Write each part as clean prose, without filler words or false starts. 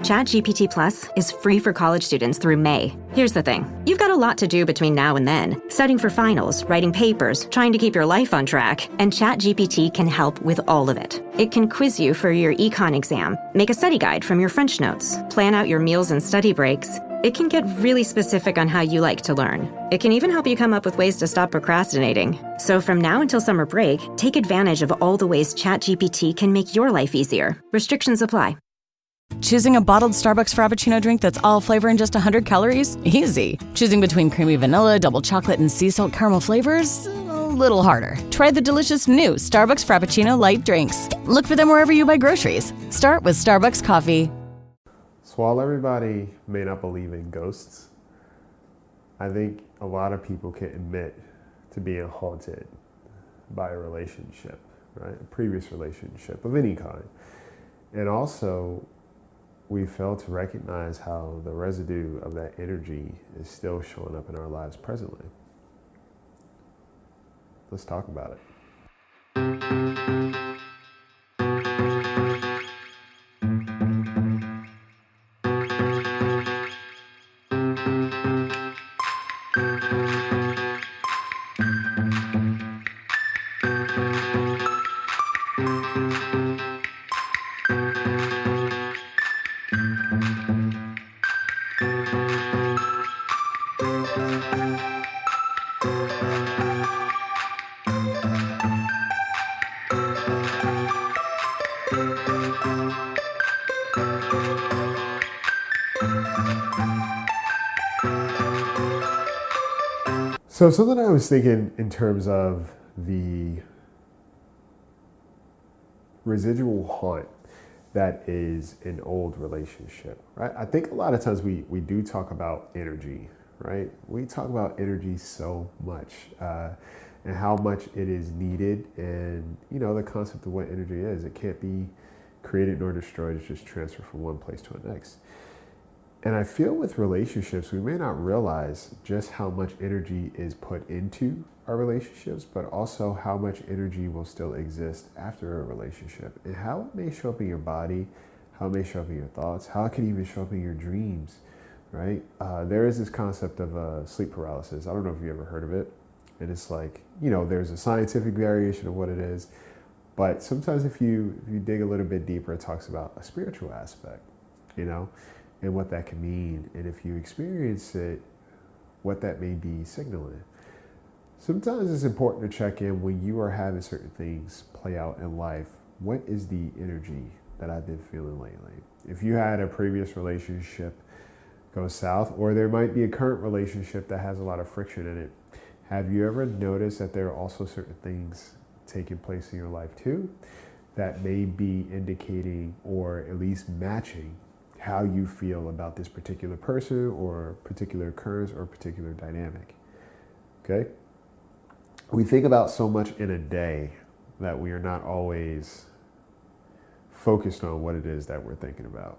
ChatGPT Plus is free for college students through May. Here's the thing. You've got a lot to do between now and then. Studying for finals, writing papers, trying to keep your life on track, and ChatGPT can help with all of it. It can quiz you for your econ exam, make a study guide from your French notes, plan out your meals and study breaks. It can get really specific on how you like to learn. It can even help you come up with ways to stop procrastinating. So from now until summer break, take advantage of all the ways ChatGPT can make your life easier. Restrictions apply. Choosing a bottled Starbucks Frappuccino drink that's all flavor and just 100 calories? Easy. Choosing between creamy vanilla, double chocolate, and sea salt caramel flavors? A little harder. Try the delicious new Starbucks Frappuccino light drinks. Look for them wherever you buy groceries. Start with Starbucks coffee. So while everybody may not believe in ghosts, I think a lot of people can admit to being haunted by a relationship, right? A previous relationship of any kind. And also, we fail to recognize how the residue of that energy is still showing up in our lives presently. Let's talk about it. So something I was thinking in terms of the residual haunt that is an old relationship, right? I think a lot of times we do talk about energy, right? We talk about energy so much and how much it is needed, and you know the concept of what energy is. It can't be created nor destroyed. It's just transferred from one place to the next. And I feel with relationships, we may not realize just how much energy is put into our relationships, but also how much energy will still exist after a relationship, and how it may show up in your body, how it may show up in your thoughts, how it can even show up in your dreams, right? There is this concept of sleep paralysis. I don't know if you ever heard of it. And it's like, you know, there's a scientific variation of what it is, but sometimes if you dig a little bit deeper, it talks about a spiritual aspect, you know, and what that can mean. And if you experience it, what that may be signaling. Sometimes it's important to check in when you are having certain things play out in life. What is the energy that I've been feeling lately? If you had a previous relationship go south, or there might be a current relationship that has a lot of friction in it, have you ever noticed that there are also certain things taking place in your life too that may be indicating or at least matching how you feel about this particular person or particular occurrence or particular dynamic? Okay? We think about so much in a day that we are not always focused on what it is that we're thinking about.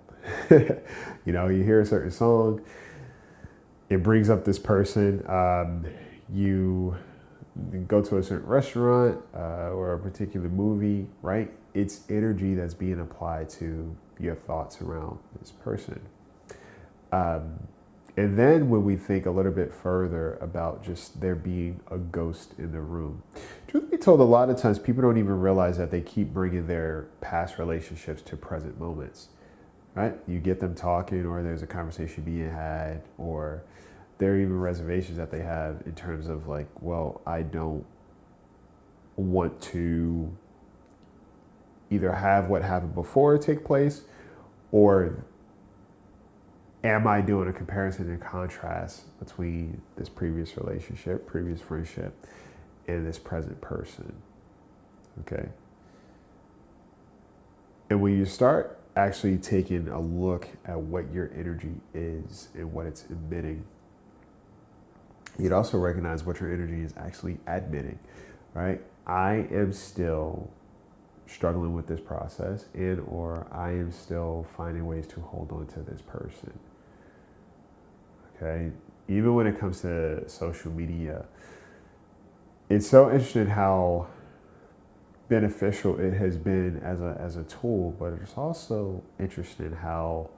You know, you hear a certain song, it brings up this person, you go to a certain restaurant or a particular movie, right? It's energy that's being applied to your thoughts around this person. And then when we think a little bit further about just there being a ghost in the room, truth be told, a lot of times people don't even realize that they keep bringing their past relationships to present moments, right? You get them talking, or there's a conversation being had, or there are even reservations that they have in terms of like, well, I don't want to either have what happened before take place, or am I doing a comparison and contrast between this previous relationship, previous friendship, and this present person, okay? And when you start actually taking a look at what your energy is and what it's emitting, you'd also recognize what your energy is actually admitting, right? I am still struggling with this process, and or I am still finding ways to hold on to this person. Okay, even when it comes to social media, it's so interesting how beneficial it has been as a tool, but it's also interesting how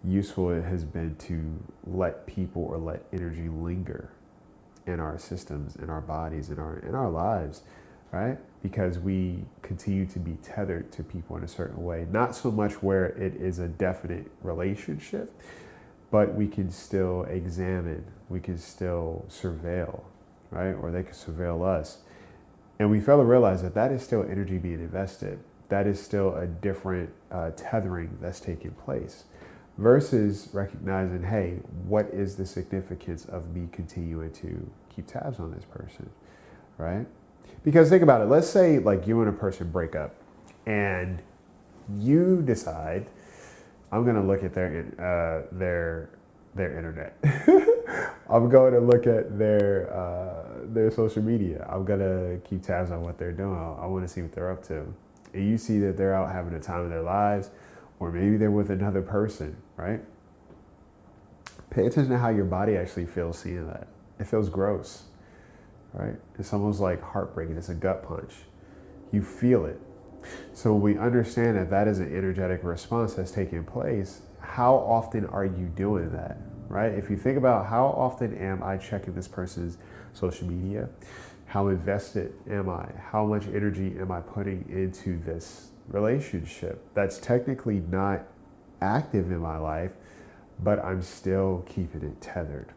useful it has been to let people or let energy linger in our systems, in our bodies, in our lives, right? Because we continue to be tethered to people in a certain way, not so much where it is a definite relationship, but we can still examine, we can still surveil, right? Or they can surveil us. And we fail to realize that that is still energy being invested. That is still a different tethering that's taking place versus recognizing, hey, what is the significance of me continuing to keep tabs on this person, right? Because think about it. Let's say like you and a person break up and you decide, I'm going to look at their internet. I'm going to look at their social media. I'm going to keep tabs on what they're doing. I want to see what they're up to. And you see that they're out having the time of their lives, or maybe they're with another person, right? Pay attention to how your body actually feels seeing that. It feels gross, right? It's almost like heartbreaking. It's a gut punch. You feel it. So when we understand that that is an energetic response that's taking place, how often are you doing that, right? If you think about how often am I checking this person's social media, how invested am I? How much energy am I putting into this relationship that's technically not active in my life, but I'm still keeping it tethered?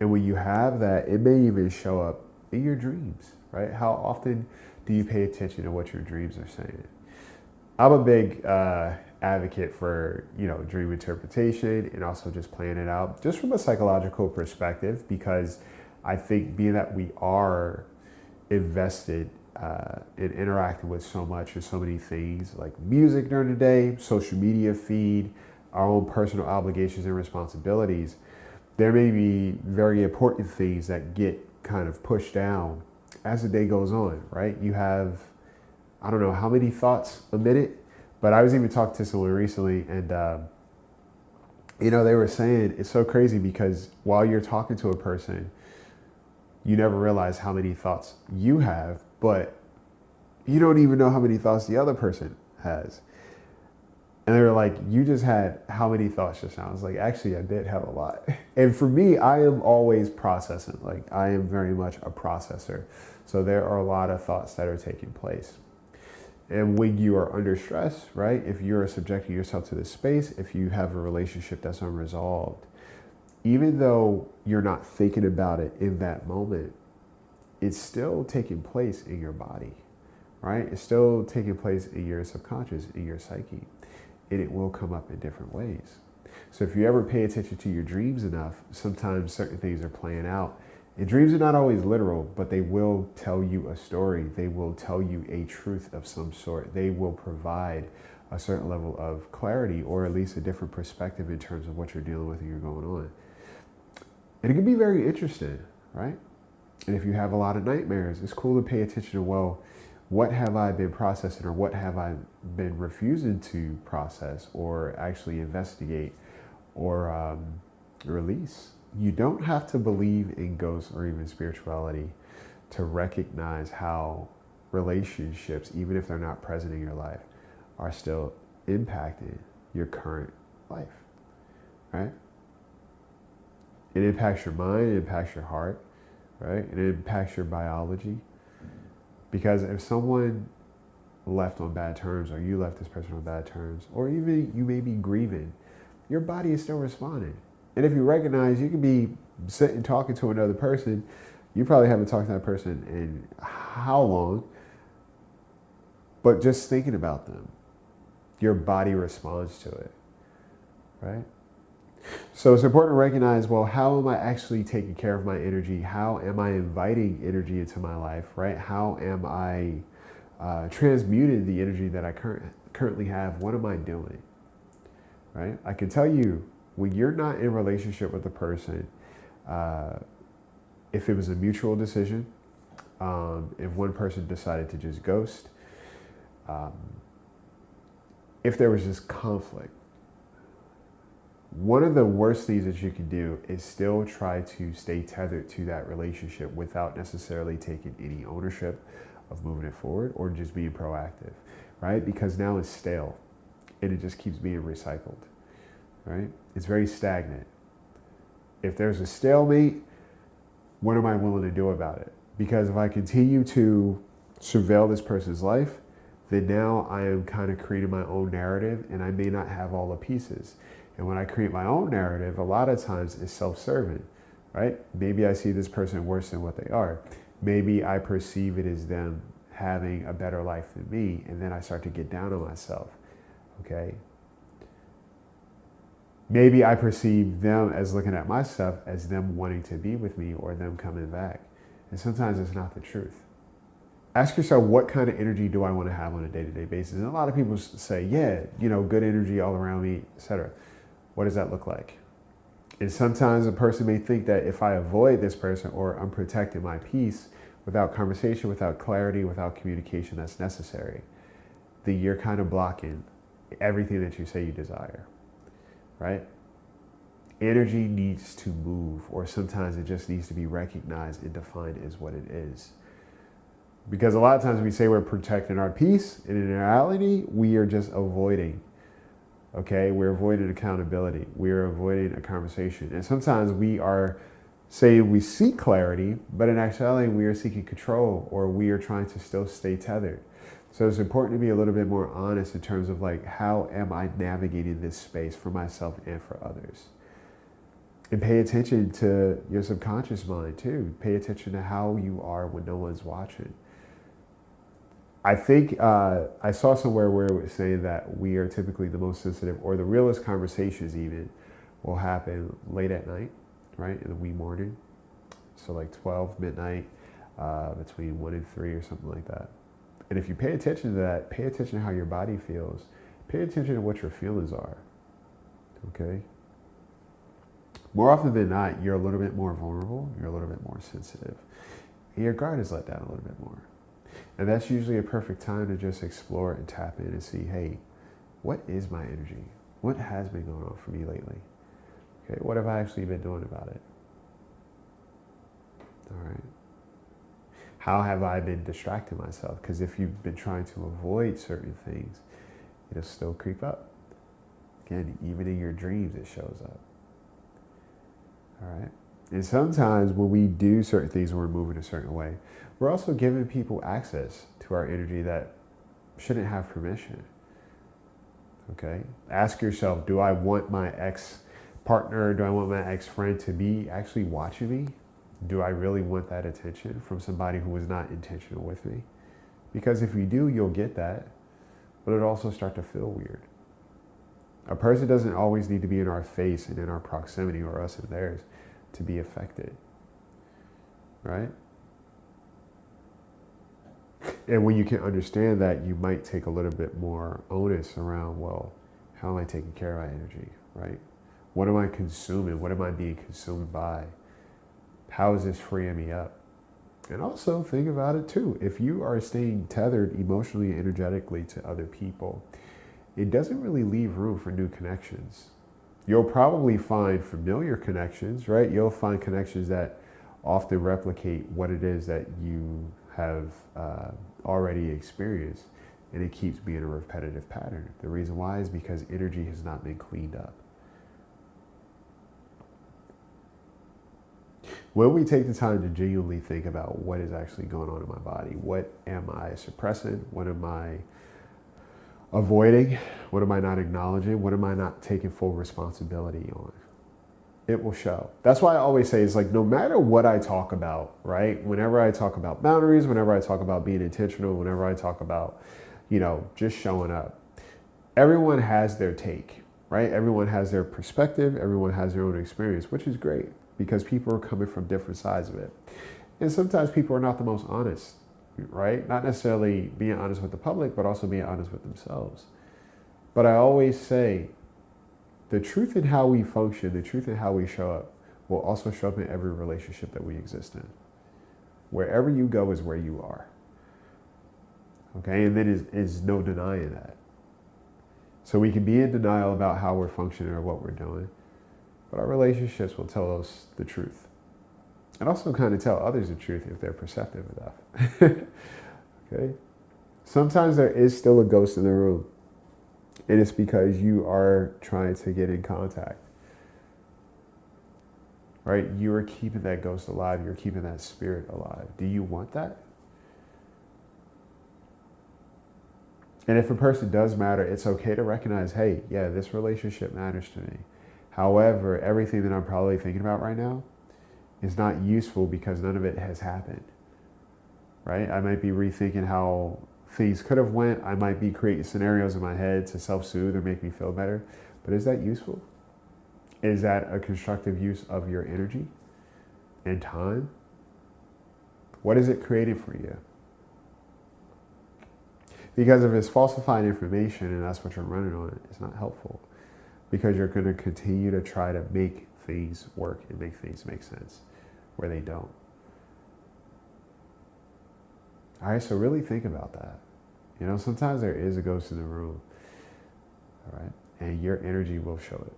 And when you have that, it may even show up in your dreams, right? How often do you pay attention to what your dreams are saying? I'm a big advocate for, dream interpretation and also just playing it out just from a psychological perspective, because I think being that we are invested in interacting with so much and so many things like music during the day, social media feed, our own personal obligations and responsibilities, there may be very important things that get kind of pushed down as the day goes on, right? You have, I don't know how many thoughts a minute, but I was even talking to someone recently and, they were saying it's so crazy because while you're talking to a person, you never realize how many thoughts you have, but you don't even know how many thoughts the other person has. And they were like, you just had how many thoughts just now? I was like, actually, I did have a lot. And for me, I am always processing. Like, I am very much a processor. So there are a lot of thoughts that are taking place. And when you are under stress, right, if you're subjecting yourself to this space, if you have a relationship that's unresolved, even though you're not thinking about it in that moment, it's still taking place in your body, right? It's still taking place in your subconscious, in your psyche, and it will come up in different ways. So if you ever pay attention to your dreams enough, sometimes certain things are playing out. And dreams are not always literal, but they will tell you a story. They will tell you a truth of some sort. They will provide a certain level of clarity, or at least a different perspective in terms of what you're dealing with and you're going on. And it can be very interesting, right? And if you have a lot of nightmares, it's cool to pay attention to, well, what have I been processing, or what have I been refusing to process or actually investigate or release? You don't have to believe in ghosts or even spirituality to recognize how relationships, even if they're not present in your life, are still impacting your current life, right? It impacts your mind, it impacts your heart, right? It impacts your biology. Because if someone left on bad terms, or you left this person on bad terms, or even you may be grieving, your body is still responding. And if you recognize, you can be sitting talking to another person, you probably haven't talked to that person in how long, but just thinking about them, your body responds to it, right? So it's important to recognize, well, how am I actually taking care of my energy? How am I inviting energy into my life, right? How am I transmuting the energy that I currently have? What am I doing, right? I can tell you, when you're not in a relationship with a person, if it was a mutual decision, if one person decided to just ghost, if there was just conflict, one of the worst things that you can do is still try to stay tethered to that relationship without necessarily taking any ownership of moving it forward or just being proactive, right? Because now it's stale and it just keeps being recycled, right? It's very stagnant. If there's a stalemate, what am I willing to do about it? Because if I continue to surveil this person's life, then now I am kind of creating my own narrative and I may not have all the pieces. And when I create my own narrative, a lot of times it's self-serving, right? Maybe I see this person worse than what they are. Maybe I perceive it as them having a better life than me, and then I start to get down on myself, okay? Maybe I perceive them as looking at my stuff as them wanting to be with me or them coming back. And sometimes it's not the truth. Ask yourself, what kind of energy do I want to have on a day-to-day basis? And a lot of people say, yeah, good energy all around me, etc. What does that look like? And sometimes a person may think that if I avoid this person or I'm protecting my peace without conversation, without clarity, without communication that's necessary, then you're kind of blocking everything that you say you desire, right? Energy needs to move, or sometimes it just needs to be recognized and defined as what it is. Because a lot of times we say we're protecting our peace, and in reality, we are just avoiding. Okay, we're avoiding accountability. We're avoiding a conversation. And sometimes we are saying we seek clarity, but in actuality, we are seeking control, or we are trying to still stay tethered. So it's important to be a little bit more honest in terms of like, how am I navigating this space for myself and for others? And pay attention to your subconscious mind too. Pay attention to how you are when no one's watching. I think I saw somewhere where it was saying that we are typically the most sensitive, or the realest conversations even will happen late at night, right? In the wee morning. So like 12 midnight, between 1 and 3 or something like that. And if you pay attention to that, pay attention to how your body feels. Pay attention to what your feelings are, okay? More often than not, you're a little bit more vulnerable, you're a little bit more sensitive. And your guard is let down a little bit more. And that's usually a perfect time to just explore and tap in and see, hey, what is my energy? What has been going on for me lately? Okay, what have I actually been doing about it? All right. How have I been distracting myself? Because if you've been trying to avoid certain things, it'll still creep up. Again, even in your dreams, it shows up. All right. And sometimes when we do certain things and we're moving a certain way, we're also giving people access to our energy that shouldn't have permission. Okay? Ask yourself, do I want my ex-partner, do I want my ex-friend to be actually watching me? Do I really want that attention from somebody who was not intentional with me? Because if you do, you'll get that, but it'll also start to feel weird. A person doesn't always need to be in our face and in our proximity, or us and theirs, to be affected, right? And when you can understand that, you might take a little bit more onus around, well, how am I taking care of my energy, right? What am I consuming? What am I being consumed by? How is this freeing me up? And also think about it too. If you are staying tethered emotionally and energetically to other people, it doesn't really leave room for new connections. You'll probably find familiar connections, right? You'll find connections that often replicate what it is that you have already experienced, and it keeps being a repetitive pattern. The reason why is because energy has not been cleaned up. When we take the time to genuinely think about what is actually going on in my body, what am I suppressing? What am I avoiding? What am I not acknowledging? What am I not taking full responsibility on? It will show. That's why I always say, it's like, no matter what I talk about, right? Whenever I talk about boundaries, whenever I talk about being intentional, whenever I talk about, just showing up, everyone has their take, right? Everyone has their perspective. Everyone has their own experience, which is great because people are coming from different sides of it. And sometimes people are not the most honest, right? Not necessarily being honest with the public, but also being honest with themselves. But I always say, the truth in how we function, the truth in how we show up, will also show up in every relationship that we exist in. Wherever you go is where you are. Okay, and then is no denying that. So we can be in denial about how we're functioning or what we're doing, but our relationships will tell us the truth. And also kind of tell others the truth if they're perceptive enough. Okay? Sometimes there is still a ghost in the room. And it's because you are trying to get in contact. Right? You are keeping that ghost alive. You're keeping that spirit alive. Do you want that? And if a person does matter, it's okay to recognize, hey, yeah, this relationship matters to me. However, everything that I'm probably thinking about right now is not useful because none of it has happened. Right? I might be rethinking how things could have went. I might be creating scenarios in my head to self-soothe or make me feel better. But is that useful? Is that a constructive use of your energy and time? What is it creating for you? Because if it's falsified information and that's what you're running on, it's not helpful. Because you're going to continue to try to make things work and make things make sense where they don't. All right, so really think about that. You know, sometimes there is a ghost in the room, all right? And your energy will show it.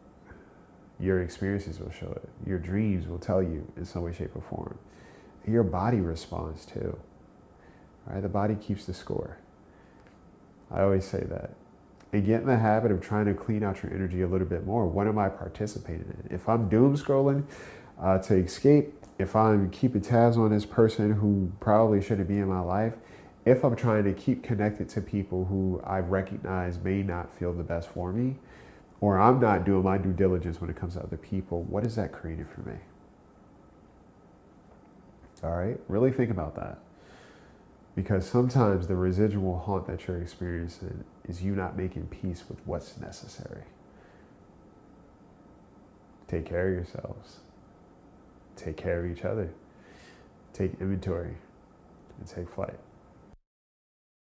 Your experiences will show it. Your dreams will tell you in some way, shape, or form. And your body responds too, all right? The body keeps the score. I always say that. And get in the habit of trying to clean out your energy a little bit more. What am I participating in? If I'm doom scrolling to escape, if I'm keeping tabs on this person who probably shouldn't be in my life, if I'm trying to keep connected to people who I recognize may not feel the best for me, or I'm not doing my due diligence when it comes to other people, what is that creating for me? All right, really think about that. Because sometimes the residual haunt that you're experiencing is you not making peace with what's necessary. Take care of yourselves. Take care of each other. Take inventory and take flight.